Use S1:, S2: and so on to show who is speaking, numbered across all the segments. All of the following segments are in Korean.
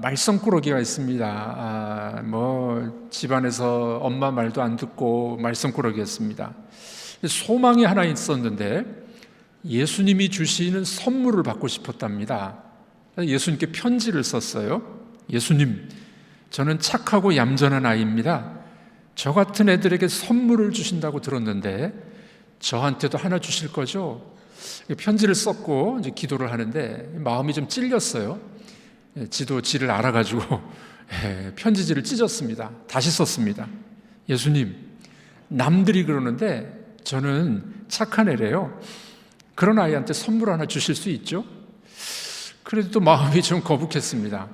S1: 말썽꾸러기가 있습니다. 집안에서 엄마 말도 안 듣고 말썽꾸러기였습니다. 소망이 하나 있었는데 예수님이 주시는 선물을 받고 싶었답니다. 예수님께 편지를 썼어요. 예수님, 저는 착하고 얌전한 아이입니다. 저 같은 애들에게 선물을 주신다고 들었는데 저한테도 하나 주실 거죠? 편지를 썼고 이제 기도를 하는데 마음이 좀 찔렸어요. 지를 알아가지고 편지지를 찢었습니다. 다시 썼습니다. 예수님, 남들이 그러는데 저는 착한 애래요. 그런 아이한테 선물 하나 주실 수 있죠? 그래도 또 마음이 좀 거북했습니다.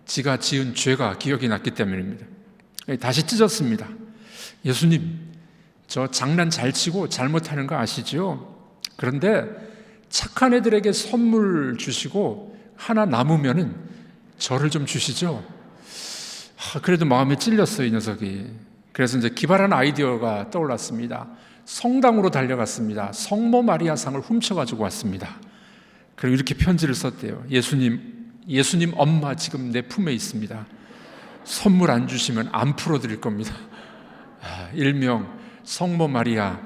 S1: 지가 지은 죄가 기억이 났기 때문입니다. 다시 찢었습니다. 예수님, 저 장난 잘 치고 잘못하는 거 아시죠? 그런데 착한 애들에게 선물 주시고 하나 남으면은 저를 좀 주시죠? 그래도 마음에 찔렸어요, 이 녀석이. 그래서 이제 기발한 아이디어가 떠올랐습니다. 성당으로 달려갔습니다. 성모 마리아상을 훔쳐가지고 왔습니다. 그리고 이렇게 편지를 썼대요. 예수님 엄마 지금 내 품에 있습니다. 선물 안 주시면 안 풀어드릴 겁니다. 일명 성모 마리아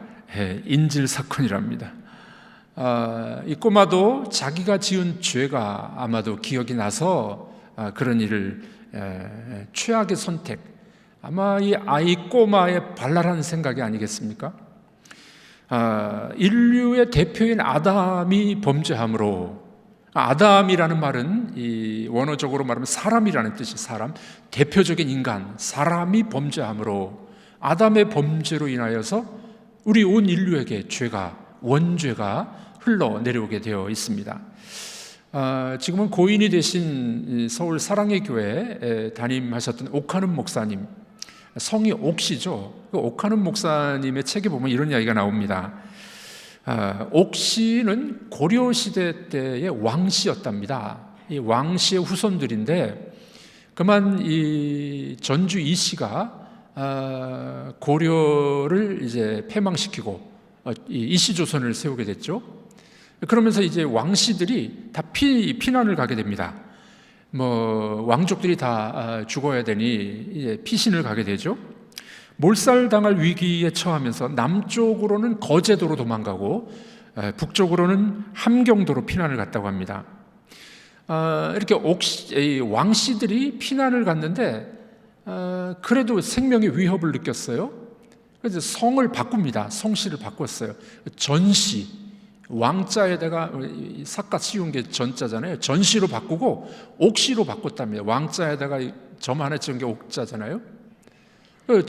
S1: 인질 사건이랍니다. 이 꼬마도 자기가 지은 죄가 아마도 기억이 나서 그런 일을 최악의 선택, 아마 이 아이 꼬마의 발랄한 생각이 아니겠습니까? 인류의 대표인 아담이 범죄함으로, 아담이라는 말은 이 원어적으로 말하면 사람이라는 뜻이, 사람, 대표적인 인간, 사람이 범죄함으로 아담의 범죄로 인하여서 우리 온 인류에게 죄가, 원죄가 흘러내려오게 되어 있습니다. 지금은 고인이 되신 서울 사랑의 교회에 담임하셨던 옥하는 목사님, 성이 옥시죠. 그 옥하는 목사님의 책에 보면 이런 이야기가 나옵니다. 옥시는 고려시대 때의 왕씨였답니다. 이 왕씨의 후손들인데, 그만 이 전주 이씨가 고려를 이제 패망시키고 이씨조선을 세우게 됐죠. 그러면서 이제 왕씨들이 다 피난을 가게 됩니다. 왕족들이 다 죽어야 되니 이제 피신을 가게 되죠. 몰살당할 위기에 처하면서 남쪽으로는 거제도로 도망가고 북쪽으로는 함경도로 피난을 갔다고 합니다. 이렇게 왕씨들이 피난을 갔는데 그래도 생명의 위협을 느꼈어요. 그래서 성을 바꿉니다. 성씨를 바꿨어요. 전씨, 왕자에다가 삭가 씌운 게 전자잖아요. 전씨로 바꾸고 옥씨로 바꿨답니다. 왕자에다가 점 하나 찍은 게 옥자잖아요.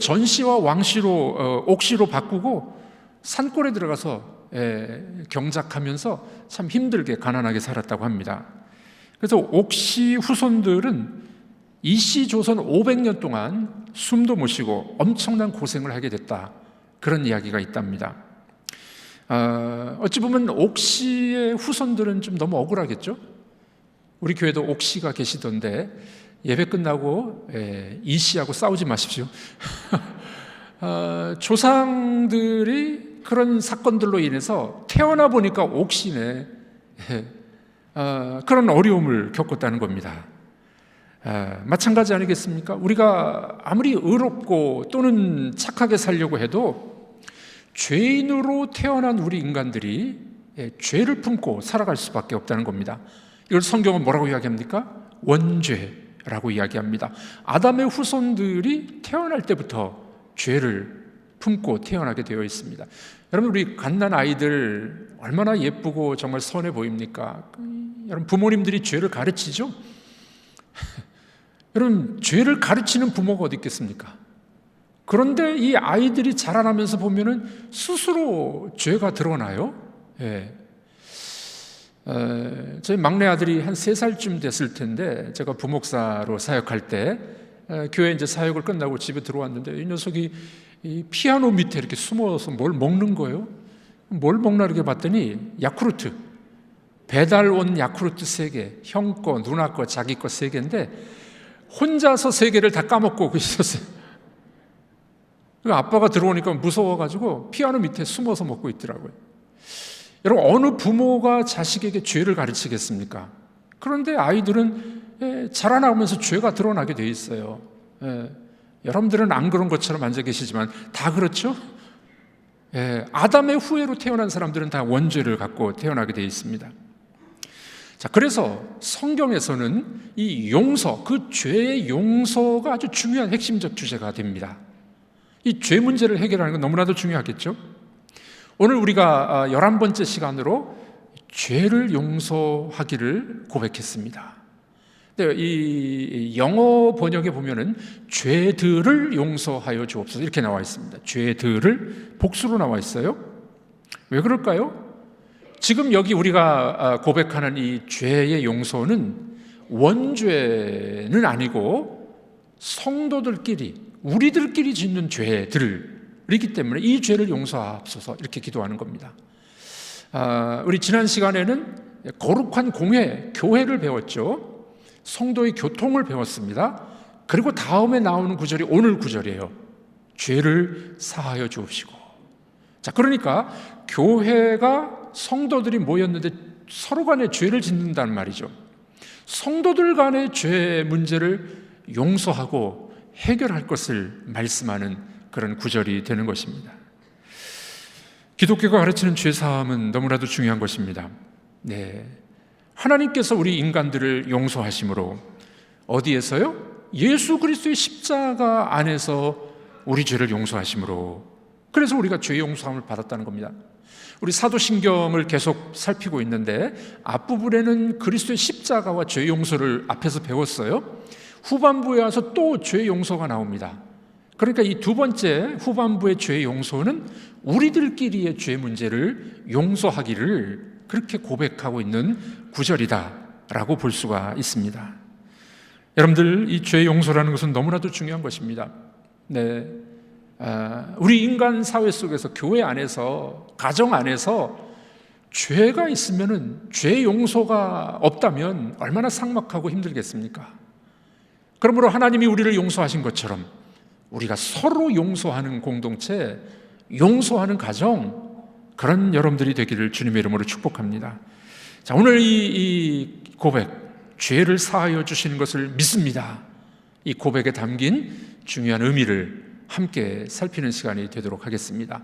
S1: 전씨와 왕씨로 옥씨로 바꾸고 산골에 들어가서 경작하면서 참 힘들게 가난하게 살았다고 합니다. 그래서 옥씨 후손들은 이씨 조선 500년 동안 숨도 못 쉬고 엄청난 고생을 하게 됐다, 그런 이야기가 있답니다. 어찌 보면 옥씨의 후손들은 좀 너무 억울하겠죠? 우리 교회도 옥씨가 계시던데 예배 끝나고 이씨하고 싸우지 마십시오. 조상들이 그런 사건들로 인해서 태어나 보니까 옥씨네, 그런 어려움을 겪었다는 겁니다. 마찬가지 아니겠습니까? 우리가 아무리 의롭고 또는 착하게 살려고 해도 죄인으로 태어난 우리 인간들이 죄를 품고 살아갈 수밖에 없다는 겁니다. 이걸 성경은 뭐라고 이야기합니까? 원죄라고 이야기합니다. 아담의 후손들이 태어날 때부터 죄를 품고 태어나게 되어 있습니다. 여러분, 우리 갓난 아이들 얼마나 예쁘고 정말 선해 보입니까? 여러분, 부모님들이 죄를 가르치죠? 여러분, 죄를 가르치는 부모가 어디 있겠습니까? 그런데 이 아이들이 자라나면서 보면은 스스로 죄가 드러나요. 저희 막내 아들이 한 3살쯤 됐을 텐데, 제가 부목사로 사역할 때 교회 이제 사역을 끝나고 집에 들어왔는데 이 녀석이 이 피아노 밑에 이렇게 숨어서 뭘 먹는 거예요. 뭘 먹나 이렇게 봤더니 야쿠르트, 배달 온 야쿠르트 3개, 형 거, 누나 거, 자기 거 3개인데 혼자서 3개를 다 까먹고 계셨어요. 아빠가 들어오니까 무서워가지고 피아노 밑에 숨어서 먹고 있더라고요. 여러분, 어느 부모가 자식에게 죄를 가르치겠습니까? 그런데 아이들은 자라나면서 죄가 드러나게 돼 있어요. 여러분들은 안 그런 것처럼 앉아 계시지만 다 그렇죠? 아담의 후예로 태어난 사람들은 다 원죄를 갖고 태어나게 돼 있습니다. 자, 그래서 성경에서는 이 용서, 그 죄의 용서가 아주 중요한 핵심적 주제가 됩니다. 이 죄 문제를 해결하는 건 너무나도 중요하겠죠? 오늘 우리가 11번째 시간으로 죄를 용서하기를 고백했습니다. 이 영어 번역에 보면은 죄들을 용서하여 주옵소서 이렇게 나와 있습니다. 죄들을 복수로 나와 있어요. 왜 그럴까요? 지금 여기 우리가 고백하는 이 죄의 용서는 원죄는 아니고 성도들끼리, 우리들끼리 짓는 죄들이기 때문에 이 죄를 용서하옵소서 이렇게 기도하는 겁니다. 우리 지난 시간에는 거룩한 공회, 교회를 배웠죠. 성도의 교통을 배웠습니다. 그리고 다음에 나오는 구절이 오늘 구절이에요. 죄를 사하여 주옵시고. 자, 그러니까 교회가 성도들이 모였는데 서로 간에 죄를 짓는다는 말이죠. 성도들 간의 죄 문제를 용서하고 해결할 것을 말씀하는 그런 구절이 되는 것입니다. 기독교가 가르치는 죄 사함은 너무나도 중요한 것입니다. 하나님께서 우리 인간들을 용서하심으로 어디에서요? 예수 그리스도의 십자가 안에서 우리 죄를 용서하심으로, 그래서 우리가 죄 용서함을 받았다는 겁니다. 우리 사도신경을 계속 살피고 있는데 앞부분에는 그리스도의 십자가와 죄 용서를 앞에서 배웠어요. 후반부에 와서 또 죄 용서가 나옵니다. 그러니까 이 두 번째 후반부의 죄 용서는 우리들끼리의 죄 문제를 용서하기를 그렇게 고백하고 있는 구절이다라고 볼 수가 있습니다. 여러분들, 이 죄 용서라는 것은 너무나도 중요한 것입니다. 우리 인간 사회 속에서, 교회 안에서, 가정 안에서 죄가 있으면은, 죄 용서가 없다면 얼마나 삭막하고 힘들겠습니까? 그러므로 하나님이 우리를 용서하신 것처럼 우리가 서로 용서하는 공동체, 용서하는 가정, 그런 여러분들이 되기를 주님의 이름으로 축복합니다. 자, 오늘 이 고백, 죄를 사하여 주시는 것을 믿습니다. 이 고백에 담긴 중요한 의미를 함께 살피는 시간이 되도록 하겠습니다.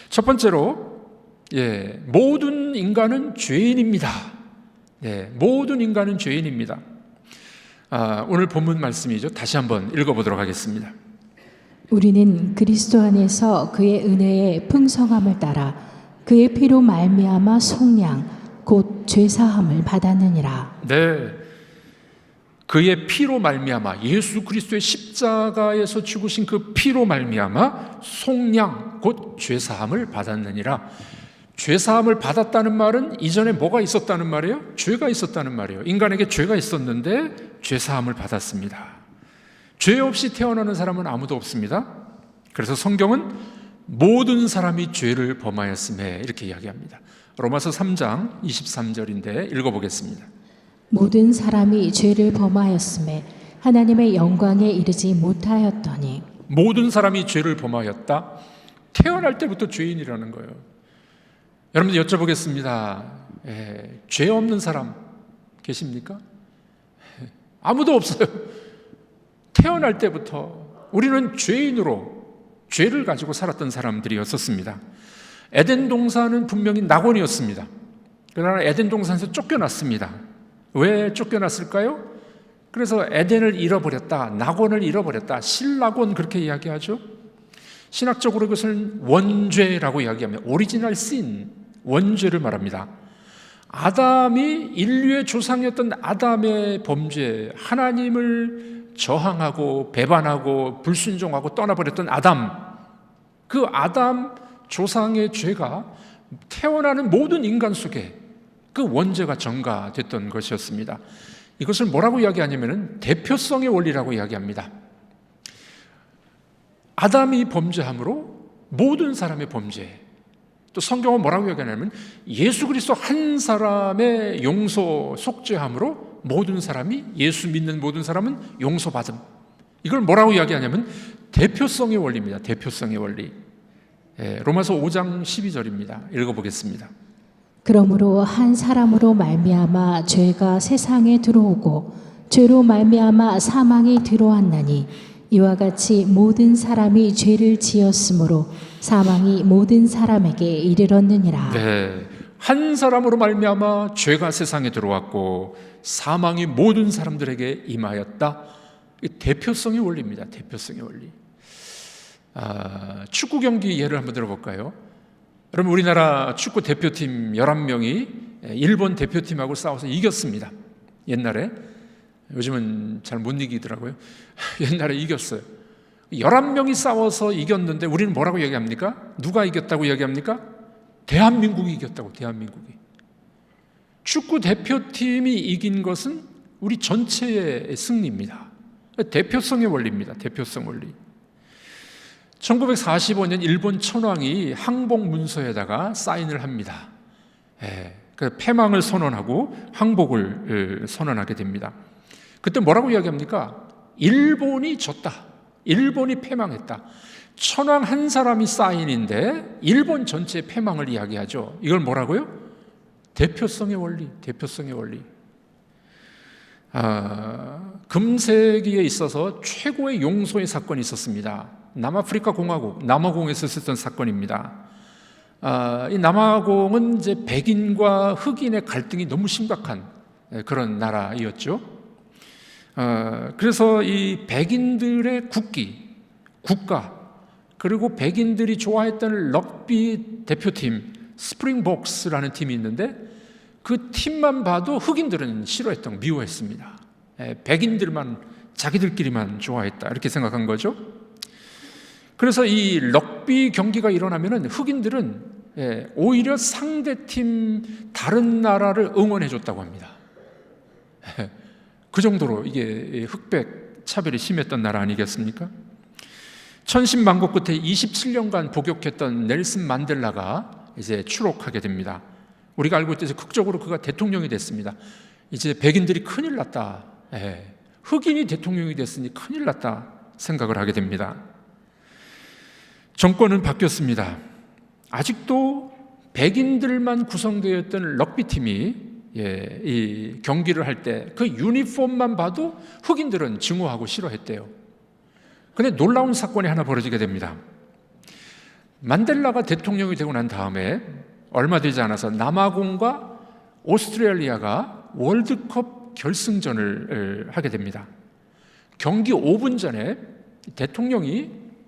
S1: 첫 번째로, 모든 인간은 죄인입니다. 모든 인간은 죄인입니다. 오늘 본문 말씀이죠. 다시 한번 읽어보도록 하겠습니다.
S2: 우리는 그리스도 안에서 그의 은혜의 풍성함을 따라 그의 피로 말미암아 속량 곧 죄사함을 받았느니라.
S1: 그의 피로 말미암아, 예수 그리스도의 십자가에서 죽으신 그 피로 말미암아 속량 곧 죄사함을 받았느니라. 죄사함을 받았다는 말은 이전에 뭐가 있었다는 말이에요? 죄가 있었다는 말이에요. 인간에게 죄가 있었는데 죄사함을 받았습니다. 죄 없이 태어나는 사람은 아무도 없습니다. 그래서 성경은 모든 사람이 죄를 범하였음에 이렇게 이야기합니다. 로마서 3장 23절인데 읽어보겠습니다.
S2: 모든 사람이 죄를 범하였음에 하나님의 영광에 이르지 못하였더니.
S1: 모든 사람이 죄를 범하였다. 태어날 때부터 죄인이라는 거예요. 여러분들 여쭤보겠습니다. 죄 없는 사람 계십니까? 아무도 없어요. 태어날 때부터 우리는 죄인으로 죄를 가지고 살았던 사람들이었었습니다. 에덴 동산은 분명히 낙원이었습니다. 그러나 에덴 동산에서 쫓겨났습니다. 왜 쫓겨났을까요? 그래서 에덴을 잃어버렸다, 낙원을 잃어버렸다, 실낙원 그렇게 이야기하죠. 신학적으로 그것을 원죄라고 이야기하며 오리지널 신, 원죄를 말합니다. 아담이, 인류의 조상이었던 아담의 범죄, 하나님을 저항하고 배반하고 불순종하고 떠나버렸던 아담, 그 아담 조상의 죄가 태어나는 모든 인간 속에 그 원죄가 전가됐던 것이었습니다. 이것을 뭐라고 이야기하냐면 대표성의 원리라고 이야기합니다. 아담이 범죄함으로 모든 사람의 범죄, 또 성경은 뭐라고 이야기하냐면 예수 그리스도 한 사람의 용서 속죄함으로 모든 사람이, 예수 믿는 모든 사람은 용서받음. 이걸 뭐라고 이야기하냐면 대표성의 원리입니다. 대표성의 원리. 로마서 5장 12절입니다. 읽어보겠습니다.
S2: 그러므로 한 사람으로 말미암아 죄가 세상에 들어오고 죄로 말미암아 사망이 들어왔나니 이와 같이 모든 사람이 죄를 지었으므로 사망이 모든 사람에게 이르렀느니라.
S1: 네, 한 사람으로 말미암아 죄가 세상에 들어왔고 사망이 모든 사람들에게 임하였다. 이 대표성의 원리입니다. 대표성의 원리. 축구 경기 예를 한번 들어볼까요? 여러분, 우리나라 축구 대표팀 11명이 일본 대표팀하고 싸워서 이겼습니다. 옛날에. 요즘은 잘 못 이기더라고요. 옛날에 이겼어요. 11명이 싸워서 이겼는데 우리는 뭐라고 얘기합니까? 누가 이겼다고 얘기합니까? 대한민국이 이겼다고. 대한민국이. 축구 대표팀이 이긴 것은 우리 전체의 승리입니다. 대표성의 원리입니다. 대표성 원리. 1945년 일본 천황이 항복 문서에다가 사인을 합니다. 그 패망을 선언하고 항복을 선언하게 됩니다. 그때 뭐라고 이야기합니까? 일본이 졌다. 일본이 패망했다. 천황 한 사람이 사인인데 일본 전체의 패망을 이야기하죠. 이걸 뭐라고요? 대표성의 원리. 대표성의 원리. 금세기에 있어서 최고의 용서의 사건이 있었습니다. 남아프리카 공화국, 남아공에서 있었던 사건입니다. 이 남아공은 이제 백인과 흑인의 갈등이 너무 심각한 그런 나라였죠. 그래서 이 백인들의 국가, 그리고 백인들이 좋아했던 럭비 대표팀, 스프링복스라는 팀이 있는데 그 팀만 봐도 흑인들은 싫어했던, 미워했습니다. 백인들만, 자기들끼리만 좋아했다, 이렇게 생각한 거죠. 그래서 이 럭비 경기가 일어나면은 흑인들은 오히려 상대팀 다른 나라를 응원해 줬다고 합니다. 그 정도로 이게 흑백 차별이 심했던 나라 아니겠습니까? 천신만고 끝에 27년간 복역했던 넬슨 만델라가 이제 추록하게 됩니다. 우리가 알고 있듯이 극적으로 그가 대통령이 됐습니다. 이제 백인들이 큰일 났다. 흑인이 대통령이 됐으니 큰일 났다 생각을 하게 됩니다. 정권은 바뀌었습니다. 아직도 백인들만 구성되어 있던 럭비팀이 이 경기를 할 때 그 유니폼만 봐도 흑인들은 증오하고 싫어했대요. 그런데 놀라운 사건이 하나 벌어지게 됩니다. 만델라가 대통령이 되고 난 다음에 얼마 되지 않아서 남아공과 오스트레일리아가 월드컵 결승전을 하게 됩니다. 경기 5분 전에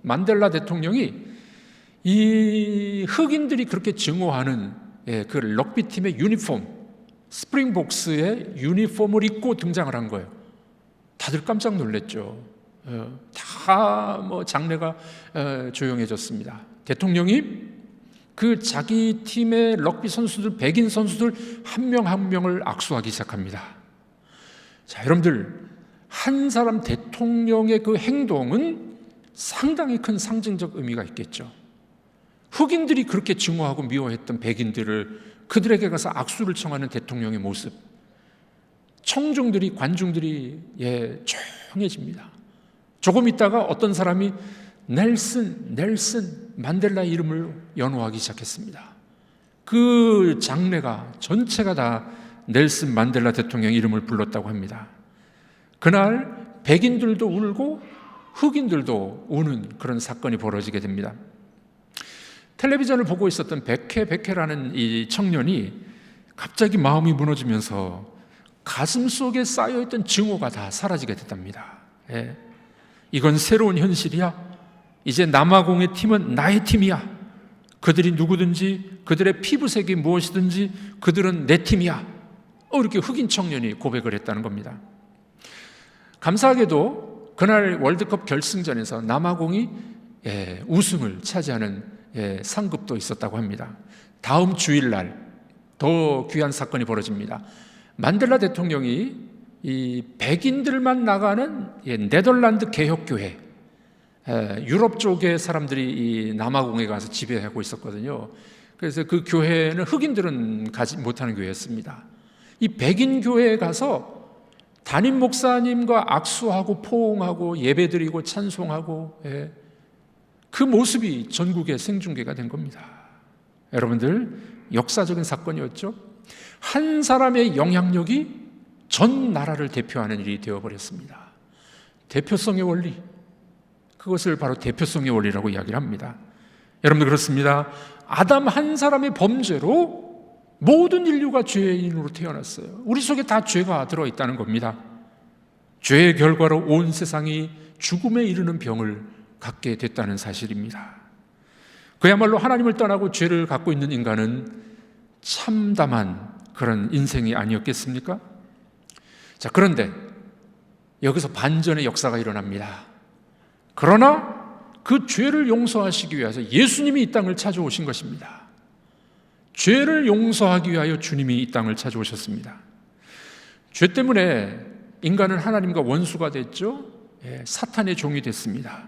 S1: 만델라 대통령이 이 흑인들이 그렇게 증오하는 그 럭비팀의 유니폼, 스프링복스의 유니폼을 입고 등장을 한 거예요. 다들 깜짝 놀랐죠. 다 장례가 조용해졌습니다. 대통령이 그 자기 팀의 럭비 선수들, 백인 선수들 한 명 한 명을 악수하기 시작합니다. 자, 여러분들, 한 사람 대통령의 그 행동은 상당히 큰 상징적 의미가 있겠죠. 흑인들이 그렇게 증오하고 미워했던 백인들을 그들에게 가서 악수를 청하는 대통령의 모습, 청중들이, 관중들이 조용해집니다. 조금 있다가 어떤 사람이 넬슨 만델라의 이름을 연호하기 시작했습니다. 그 장례가 전체가 다 넬슨 만델라 대통령 이름을 불렀다고 합니다. 그날 백인들도 울고 흑인들도 우는 그런 사건이 벌어지게 됩니다. 텔레비전을 보고 있었던 백해라는 이 청년이 갑자기 마음이 무너지면서 가슴 속에 쌓여있던 증오가 다 사라지게 됐답니다. 이건 새로운 현실이야. 이제 남아공의 팀은 나의 팀이야. 그들이 누구든지, 그들의 피부색이 무엇이든지 그들은 내 팀이야. 이렇게 흑인 청년이 고백을 했다는 겁니다. 감사하게도 그날 월드컵 결승전에서 남아공이 우승을 차지하는 상급도 있었다고 합니다. 다음 주일날 더 귀한 사건이 벌어집니다. 만델라 대통령이 이 백인들만 나가는 네덜란드 개혁교회, 유럽 쪽의 사람들이 이 남아공에 가서 지배하고 있었거든요. 그래서 그 교회는 흑인들은 가지 못하는 교회였습니다. 이 백인 교회에 가서 담임 목사님과 악수하고 포옹하고 예배드리고 찬송하고 그 모습이 전국에 생중계가 된 겁니다. 여러분들, 역사적인 사건이었죠. 한 사람의 영향력이 전 나라를 대표하는 일이 되어버렸습니다. 대표성의 원리, 그것을 바로 대표성의 원리라고 이야기를 합니다. 여러분들 그렇습니다. 아담 한 사람의 범죄로 모든 인류가 죄인으로 태어났어요. 우리 속에 다 죄가 들어있다는 겁니다. 죄의 결과로 온 세상이 죽음에 이르는 병을 갖게 됐다는 사실입니다. 그야말로 하나님을 떠나고 죄를 갖고 있는 인간은 참담한 그런 인생이 아니었겠습니까? 자, 그런데 여기서 반전의 역사가 일어납니다. 그러나 그 죄를 용서하시기 위해서 예수님이 이 땅을 찾아오신 것입니다. 죄를 용서하기 위하여 주님이 이 땅을 찾아오셨습니다. 죄 때문에 인간은 하나님과 원수가 됐죠. 사탄의 종이 됐습니다.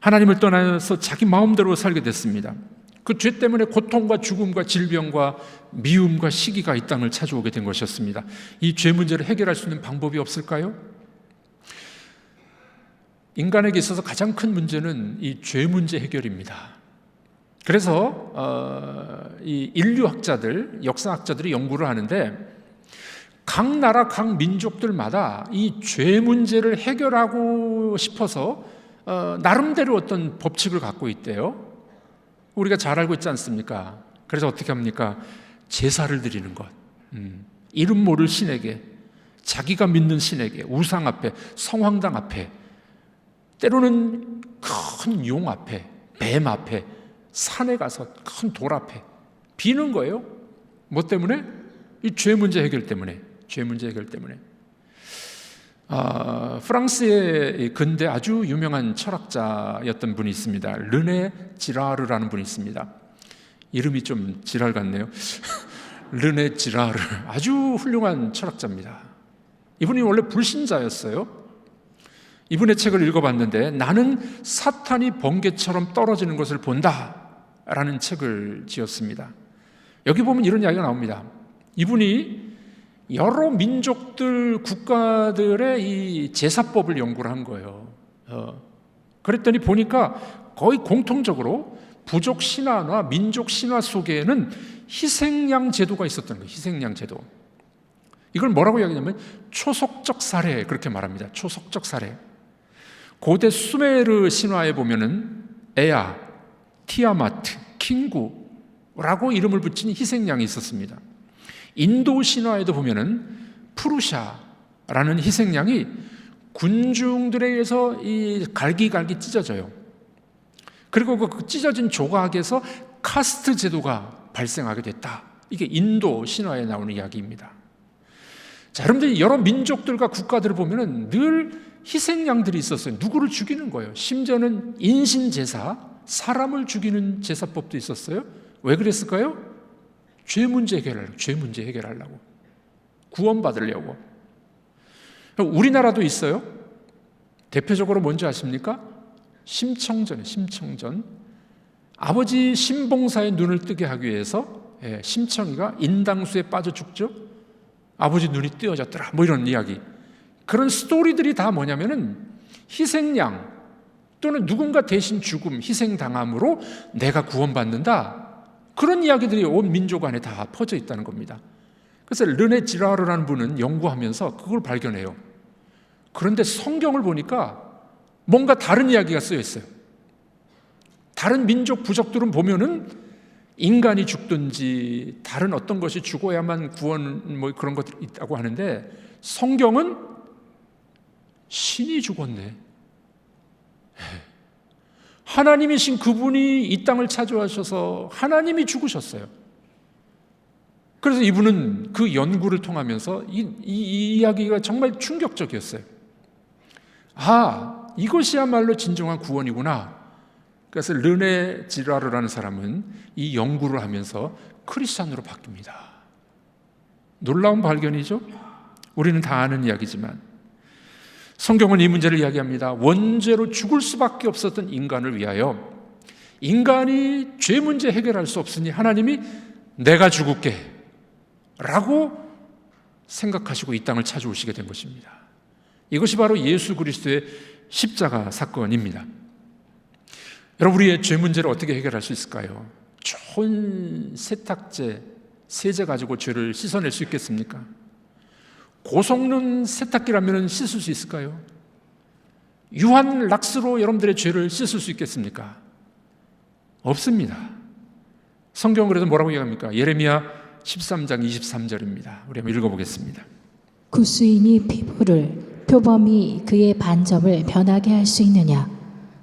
S1: 하나님을 떠나서 자기 마음대로 살게 됐습니다. 그 죄 때문에 고통과 죽음과 질병과 미움과 시기가 이 땅을 찾아오게 된 것이었습니다. 이 죄 문제를 해결할 수 있는 방법이 없을까요? 인간에게 있어서 가장 큰 문제는 이 죄 문제 해결입니다. 그래서 이 인류학자들, 역사학자들이 연구를 하는데 각 나라, 각 민족들마다 이 죄 문제를 해결하고 싶어서 나름대로 어떤 법칙을 갖고 있대요. 우리가 잘 알고 있지 않습니까? 그래서 어떻게 합니까? 제사를 드리는 것, 이름 모를 신에게, 자기가 믿는 신에게, 우상 앞에, 성황당 앞에, 때로는 큰 용 앞에, 뱀 앞에, 산에 가서 큰 돌 앞에 비는 거예요. 뭐 때문에? 이 죄 문제 해결 때문에. 죄 문제 해결 때문에. 프랑스의 근대 아주 유명한 철학자였던 분이 있습니다. 르네 지라르라는 분이 있습니다. 이름이 좀 지랄 같네요. 르네 지라르, 아주 훌륭한 철학자입니다. 이분이 원래 불신자였어요. 이분의 책을 읽어봤는데 나는 사탄이 번개처럼 떨어지는 것을 본다라는 책을 지었습니다. 여기 보면 이런 이야기가 나옵니다. 이분이 여러 민족들, 국가들의 이 제사법을 연구를 한 거예요. 그랬더니 보니까 거의 공통적으로 부족 신화나 민족 신화 속에는 희생양 제도가 있었던 거예요. 희생양 제도. 이걸 뭐라고 이야기하냐면 초속적 사례, 그렇게 말합니다. 초속적 사례. 고대 수메르 신화에 보면은 에아, 티아마트, 킹구라고 이름을 붙인 희생양이 있었습니다. 인도 신화에도 보면은 푸루샤라는 희생양이 군중들에 의해서 이 갈기갈기 찢어져요. 그리고 그 찢어진 조각에서 카스트 제도가 발생하게 됐다. 이게 인도 신화에 나오는 이야기입니다. 자, 여러분들이 여러 민족들과 국가들을 보면은 늘 희생양들이 있었어요. 누구를 죽이는 거예요. 심지어는 인신제사, 사람을 죽이는 제사법도 있었어요. 왜 그랬을까요? 죄 문제 해결하려고. 구원받으려고. 우리나라도 있어요. 대표적으로 뭔지 아십니까? 심청전. 아버지 신봉사의 눈을 뜨게 하기 위해서 심청이가 인당수에 빠져 죽죠. 아버지 눈이 뜨어졌더라. 뭐 이런 이야기. 그런 스토리들이 다 뭐냐면은 희생양 또는 누군가 대신 죽음, 희생당함으로 내가 구원받는다. 그런 이야기들이 온 민족 안에 다 퍼져 있다는 겁니다. 그래서 르네 지라르라는 분은 연구하면서 그걸 발견해요. 그런데 성경을 보니까 뭔가 다른 이야기가 쓰여 있어요. 다른 민족 부족들은 보면은 인간이 죽든지 다른 어떤 것이 죽어야만 구원 뭐 그런 것들이 있다고 하는데 성경은 신이 죽었네. 하나님이신 그분이 이 땅을 찾아와셔서 하나님이 죽으셨어요. 그래서 이분은 그 연구를 통하면서 이 이야기가 정말 충격적이었어요. 아, 이것이야말로 진정한 구원이구나. 그래서 르네 지라르라는 사람은 이 연구를 하면서 크리스찬으로 바뀝니다. 놀라운 발견이죠? 우리는 다 아는 이야기지만 성경은 이 문제를 이야기합니다. 원죄로 죽을 수밖에 없었던 인간을 위하여 인간이 죄 문제 해결할 수 없으니 하나님이 내가 죽을게 라고 생각하시고 이 땅을 찾아오시게 된 것입니다. 이것이 바로 예수 그리스도의 십자가 사건입니다. 여러분, 우리의 죄 문제를 어떻게 해결할 수 있을까요? 좋은 세탁제, 세제 가지고 죄를 씻어낼 수 있겠습니까? 고성능 세탁기라면 씻을 수 있을까요? 유한 락스로 여러분들의 죄를 씻을 수 있겠습니까? 없습니다. 성경은 그래서 뭐라고 얘기합니까? 예레미야 13장 23절입니다. 우리 한번 읽어보겠습니다.
S2: 구수인이 피부를 표범이 그의 반점을 변하게 할 수 있느냐?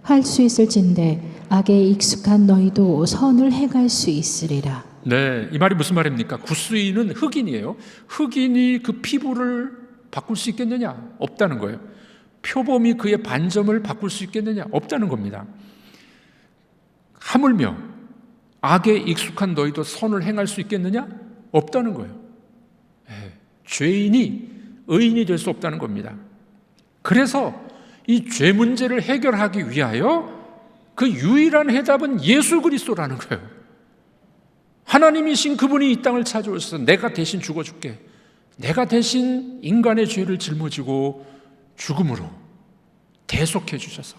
S2: 할 수 있을진데 악에 익숙한 너희도 선을 행할 수 있으리라.
S1: 네, 이 말이 무슨 말입니까? 구수인은 흑인이에요. 흑인이 그 피부를 바꿀 수 있겠느냐? 없다는 거예요. 표범이 그의 반점을 바꿀 수 있겠느냐? 없다는 겁니다. 하물며 악에 익숙한 너희도 선을 행할 수 있겠느냐? 없다는 거예요. 죄인이 의인이 될 수 없다는 겁니다. 그래서 이 죄 문제를 해결하기 위하여 그 유일한 해답은 예수 그리스도라는 거예요. 하나님이신 그분이 이 땅을 찾아오셔서 내가 대신 죽어줄게. 내가 대신 인간의 죄를 짊어지고 죽음으로 대속해 주셔서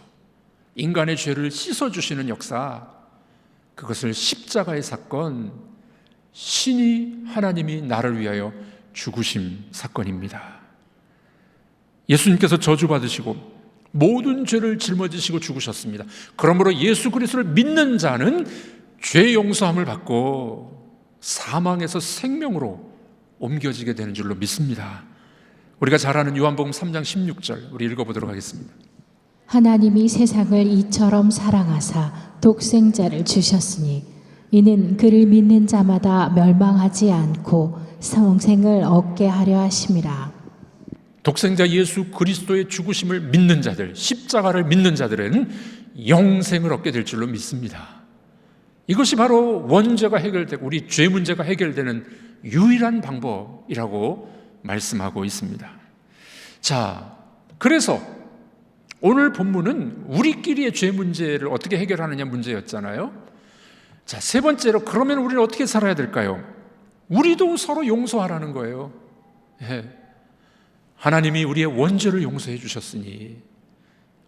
S1: 인간의 죄를 씻어주시는 역사, 그것을 십자가의 사건, 신이 하나님이 나를 위하여 죽으심 사건입니다. 예수님께서 저주받으시고 모든 죄를 짊어지시고 죽으셨습니다. 그러므로 예수 그리스도를 믿는 자는 죄 용서함을 받고 사망에서 생명으로 옮겨지게 되는 줄로 믿습니다. 우리가 잘 아는 요한복음 3장 16절 우리 읽어보도록 하겠습니다.
S2: 하나님이 세상을 이처럼 사랑하사 독생자를 주셨으니 이는 그를 믿는 자마다 멸망하지 않고 성생을 얻게 하려 하심이라.
S1: 독생자 예수 그리스도의 죽으심을 믿는 자들, 십자가를 믿는 자들은 영생을 얻게 될 줄로 믿습니다. 이것이 바로 원죄가 해결되고 우리 죄 문제가 해결되는 유일한 방법이라고 말씀하고 있습니다. 자, 그래서 오늘 본문은 우리끼리의 죄 문제를 어떻게 해결하느냐 문제였잖아요. 자, 세 번째로 그러면 우리는 어떻게 살아야 될까요? 우리도 서로 용서하라는 거예요. 하나님이 우리의 원죄를 용서해 주셨으니,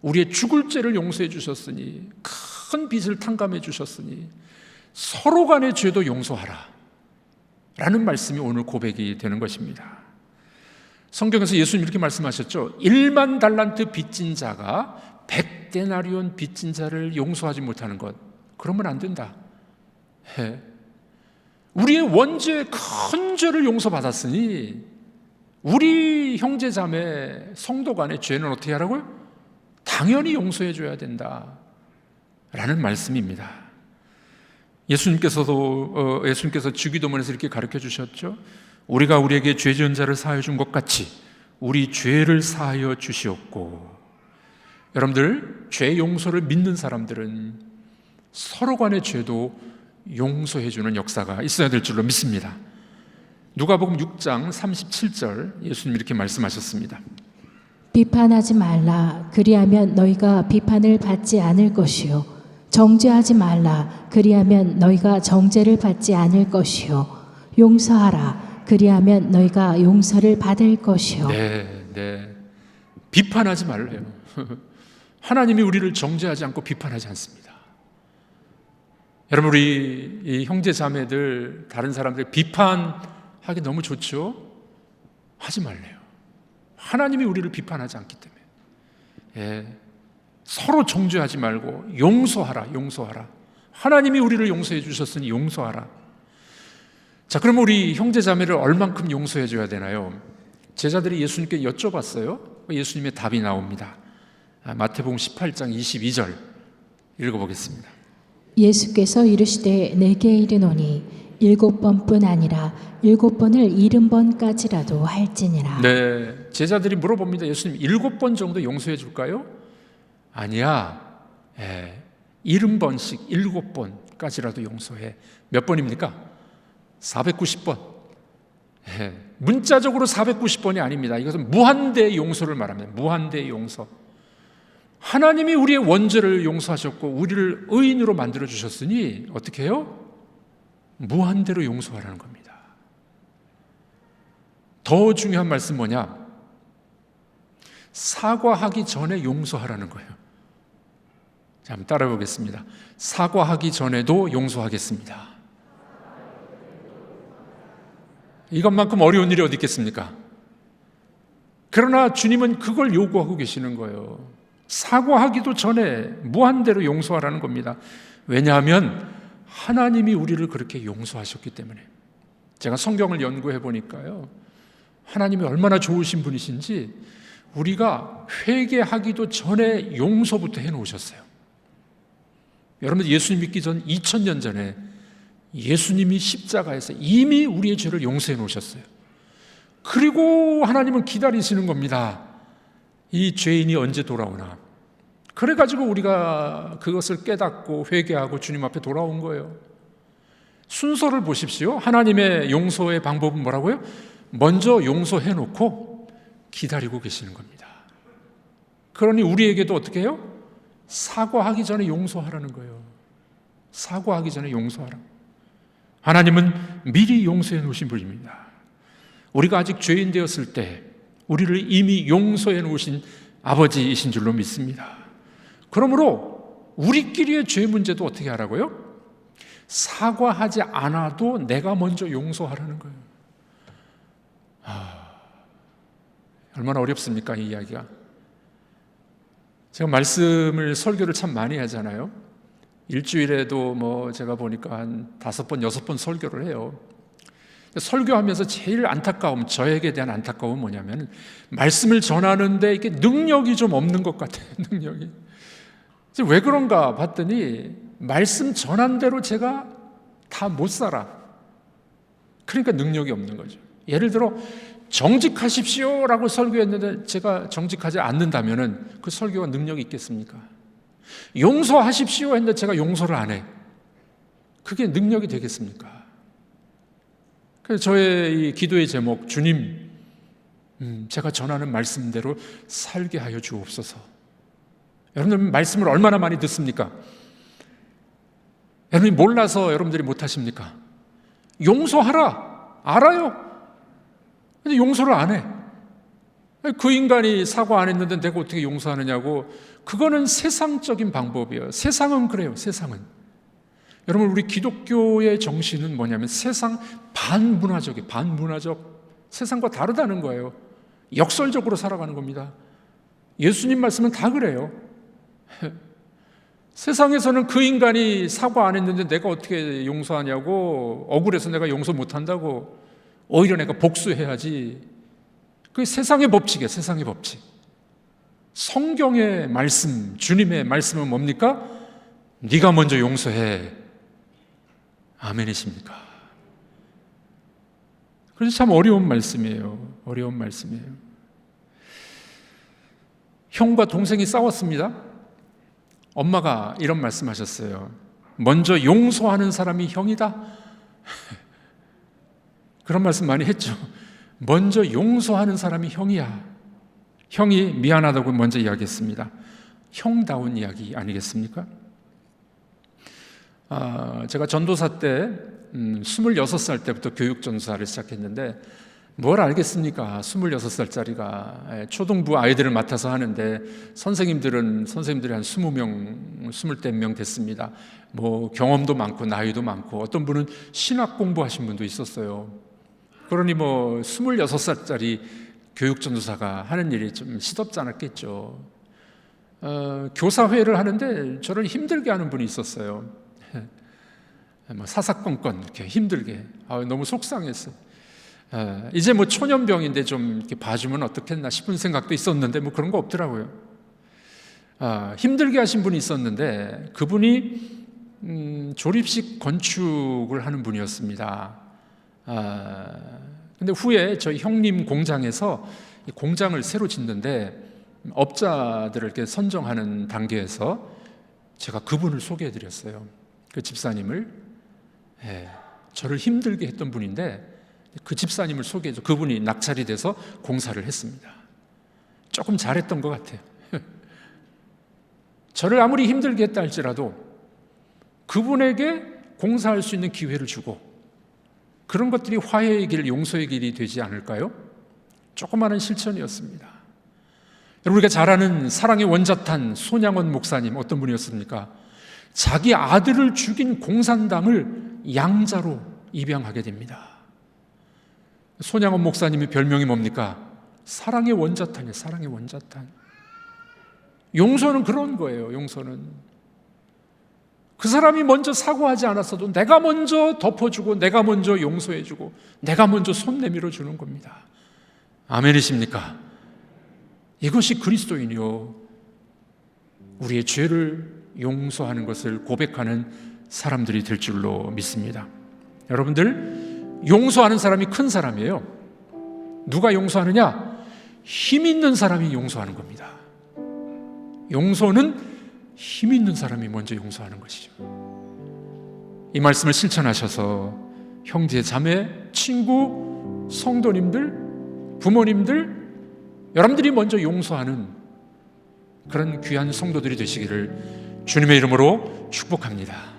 S1: 우리의 죽을 죄를 용서해 주셨으니, 큰 빚을 탕감해 주셨으니 서로 간의 죄도 용서하라 라는 말씀이 오늘 고백이 되는 것입니다. 성경에서 예수님 이렇게 말씀하셨죠. 1만 달란트 빚진 자가 100데나리온 빚진 자를 용서하지 못하는 것, 그러면 안 된다. 우리의 원죄 큰 죄를 용서받았으니 우리 형제 자매 성도 간의 죄는 어떻게 하라고요? 당연히 용서해 줘야 된다 라는 말씀입니다. 예수님께서 주기도문에서 이렇게 가르쳐 주셨죠. 우리가 우리에게 죄 지은 자를 사하여 준 것 같이 우리 죄를 사하여 주시옵고. 여러분들, 죄 용서를 믿는 사람들은 서로 간의 죄도 용서해 주는 역사가 있어야 될 줄로 믿습니다. 누가복음 6장 37절 예수님 이렇게 말씀하셨습니다.
S2: 비판하지 말라. 그리하면 너희가 비판을 받지 않을 것이요. 정죄하지 말라. 그리하면 너희가 정죄를 받지 않을 것이요. 용서하라. 그리하면 너희가 용서를 받을 것이요.
S1: 네. 비판하지 말래요. 하나님이 우리를 정죄하지 않고 비판하지 않습니다. 여러분, 우리 이 형제 자매들, 다른 사람들 비판하기 너무 좋죠? 하지 말래요. 하나님이 우리를 비판하지 않기 때문에. 서로 정죄하지 말고 용서하라. 하나님이 우리를 용서해 주셨으니 용서하라. 자, 그럼 우리 형제 자매를 얼만큼 용서해 줘야 되나요? 제자들이 예수님께 여쭤봤어요. 예수님의 답이 나옵니다. 마태복음 18장 22절 읽어보겠습니다.
S2: 예수께서 이르시되 내게 이르노니 7번뿐 아니라 7번을 70번까지라도 할지니라.
S1: 네, 제자들이 물어봅니다. 예수님 7번 정도 용서해 줄까요? 아니야. 70번씩 7번까지라도 용서해. 몇 번입니까? 490번. 문자적으로 490번이 아닙니다. 이것은 무한대의 용서를 말합니다. 무한대의 용서. 하나님이 우리의 원죄를 용서하셨고 우리를 의인으로 만들어 주셨으니 어떻게 해요? 무한대로 용서하라는 겁니다. 더 중요한 말씀 뭐냐? 사과하기 전에 용서하라는 거예요. 자, 한번 따라해 보겠습니다. 사과하기 전에도 용서하겠습니다. 이것만큼 어려운 일이 어디 있겠습니까? 그러나 주님은 그걸 요구하고 계시는 거예요. 사과하기도 전에 무한대로 용서하라는 겁니다. 왜냐하면 하나님이 우리를 그렇게 용서하셨기 때문에. 제가 성경을 연구해 보니까요, 하나님이 얼마나 좋으신 분이신지 우리가 회개하기도 전에 용서부터 해놓으셨어요. 여러분, 예수님 믿기 전 2000년 전에 예수님이 십자가에서 이미 우리의 죄를 용서해 놓으셨어요. 그리고 하나님은 기다리시는 겁니다. 이 죄인이 언제 돌아오나. 그래가지고 우리가 그것을 깨닫고 회개하고 주님 앞에 돌아온 거예요. 순서를 보십시오. 하나님의 용서의 방법은 뭐라고요? 먼저 용서해 놓고 기다리고 계시는 겁니다. 그러니 우리에게도 어떻게 해요? 사과하기 전에 용서하라는 거예요. 사과하기 전에 용서하라. 하나님은 미리 용서해 놓으신 분입니다. 우리가 아직 죄인 되었을 때 우리를 이미 용서해 놓으신 아버지이신 줄로 믿습니다. 그러므로 우리끼리의 죄 문제도 어떻게 하라고요? 사과하지 않아도 내가 먼저 용서하라는 거예요. 얼마나 어렵습니까, 이 이야기가? 제가 설교를 참 많이 하잖아요. 일주일에도 제가 보니까 한 5번, 6번 설교를 해요. 설교하면서 제일 안타까움, 저에게 대한 안타까움은 뭐냐면 말씀을 전하는데 이게 능력이 좀 없는 것 같아요. 능력이. 왜 그런가 봤더니 말씀 전한 대로 제가 다 못 살아. 그러니까 능력이 없는 거죠. 예를 들어 정직하십시오라고 설교했는데 제가 정직하지 않는다면 그 설교가 능력이 있겠습니까? 용서하십시오 했는데 제가 용서를 안 해. 그게 능력이 되겠습니까? 그래서 저의 이 기도의 제목, 주님, 제가 전하는 말씀대로 살게 하여 주옵소서. 여러분들 말씀을 얼마나 많이 듣습니까? 여러분이 몰라서 여러분들이 못하십니까? 용서하라. 알아요. 근데 용서를 안 해. 그 인간이 사과 안 했는데 내가 어떻게 용서하느냐고. 그거는 세상적인 방법이에요. 세상은 그래요. 세상은. 여러분, 우리 기독교의 정신은 뭐냐면 세상 반문화적이에요. 반문화적. 세상과 다르다는 거예요. 역설적으로 살아가는 겁니다. 예수님 말씀은 다 그래요. 세상에서는 그 인간이 사과 안 했는데 내가 어떻게 용서하냐고, 억울해서 내가 용서 못한다고, 오히려 내가 복수해야지. 그게 세상의 법칙이에요. 세상의 법칙. 성경의 말씀, 주님의 말씀은 뭡니까? 네가 먼저 용서해. 아멘이십니까? 그래서 참 어려운 말씀이에요. 어려운 말씀이에요. 형과 동생이 싸웠습니다. 엄마가 이런 말씀하셨어요. 먼저 용서하는 사람이 형이다. 그런 말씀 많이 했죠. 먼저 용서하는 사람이 형이야. 형이 미안하다고 먼저 이야기했습니다. 형다운 이야기 아니겠습니까? 제가 전도사 때 26살 때부터 교육전도사를 시작했는데 뭘 알겠습니까? 26살짜리가 초등부 아이들을 맡아서 하는데 선생님들이 한 20명, 20명 됐습니다. 경험도 많고 나이도 많고 어떤 분은 신학 공부하신 분도 있었어요. 그러니 26살짜리 교육전도사가 하는 일이 좀 시덥지 않았겠죠. 교사회를 하는데 저를 힘들게 하는 분이 있었어요. 사사건건 이렇게 힘들게. 너무 속상했어요. 이제 초년병인데 좀 이렇게 봐주면 어떻겠나 싶은 생각도 있었는데 그런 거 없더라고요. 힘들게 하신 분이 있었는데 그분이 조립식 건축을 하는 분이었습니다. 근데 후에 저희 형님 공장에서 공장을 새로 짓는데 업자들을 이렇게 선정하는 단계에서 제가 그분을 소개해드렸어요. 그 집사님을. 저를 힘들게 했던 분인데 그 집사님을 소개해줘. 그분이 낙찰이 돼서 공사를 했습니다. 조금 잘했던 것 같아요. 저를 아무리 힘들게 했다 할지라도 그분에게 공사할 수 있는 기회를 주고 그런 것들이 화해의 길, 용서의 길이 되지 않을까요? 조그마한 실천이었습니다. 우리가 잘 아는 사랑의 원자탄 손양원 목사님 어떤 분이었습니까? 자기 아들을 죽인 공산당을 양자로 입양하게 됩니다. 손양원 목사님의 별명이 뭡니까? 사랑의 원자탄이에요. 사랑의 원자탄. 용서는 그런 거예요. 용서는 그 사람이 먼저 사과하지 않았어도 내가 먼저 덮어주고, 내가 먼저 용서해주고, 내가 먼저 손 내밀어 주는 겁니다. 아멘이십니까? 이것이 그리스도인이요, 우리의 죄를 용서하는 것을 고백하는 사람들이 될 줄로 믿습니다. 여러분들, 용서하는 사람이 큰 사람이에요. 누가 용서하느냐? 힘 있는 사람이 용서하는 겁니다. 용서는 힘 있는 사람이 먼저 용서하는 것이죠. 이 말씀을 실천하셔서 형제, 자매, 친구, 성도님들, 부모님들, 여러분들이 먼저 용서하는 그런 귀한 성도들이 되시기를 주님의 이름으로 축복합니다.